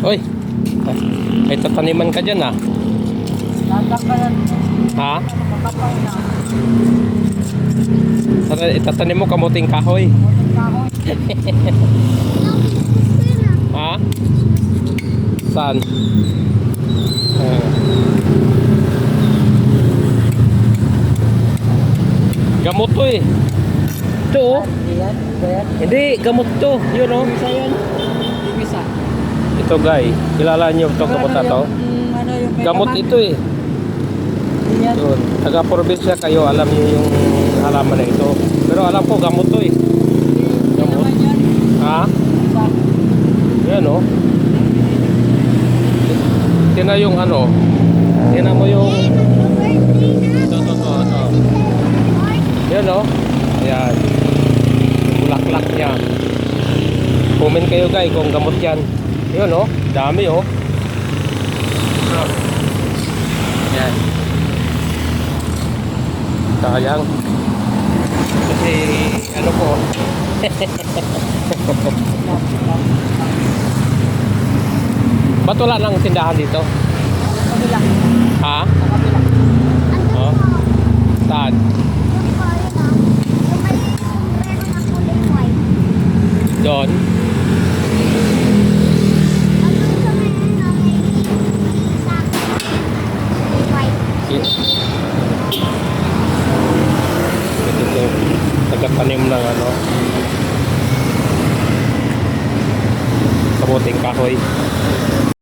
Uy, may tataniman ka dyan ah. Tatanggalan mo. Ha? Makapal na. Itatanim mo kamuting kahoy. Muting kahoy. Ha? Saan? Gamot to eh. Ito oh. Yan. Yan. Hindi, gamot to. Yun oh. Isa yan. Isa. Ito guys, kilala niyo itong gamot na to? Ano yung may Gamot kaman? ito eh. Yan. Yun. Taga-probinsya kayo, alam niyo yung halaman na ito. Pero alam ko, gamot to eh. Hindi Gamot. naman yan. Ha? Isa. Yan oh. Tina yung ano. Tina mo yung ito. Yan oh. Ayan. Bulaklak niya. Comment kayo guys kung gamot yan. Yun oh. Dami oh. Yan. Sayang. Kasi ano po. Ba't wala nang tindahan dito? Kabila. Ha? Sa kabila. Oh? Saan? Doon? Ito nagkatanim ng ano kabuting kahoy.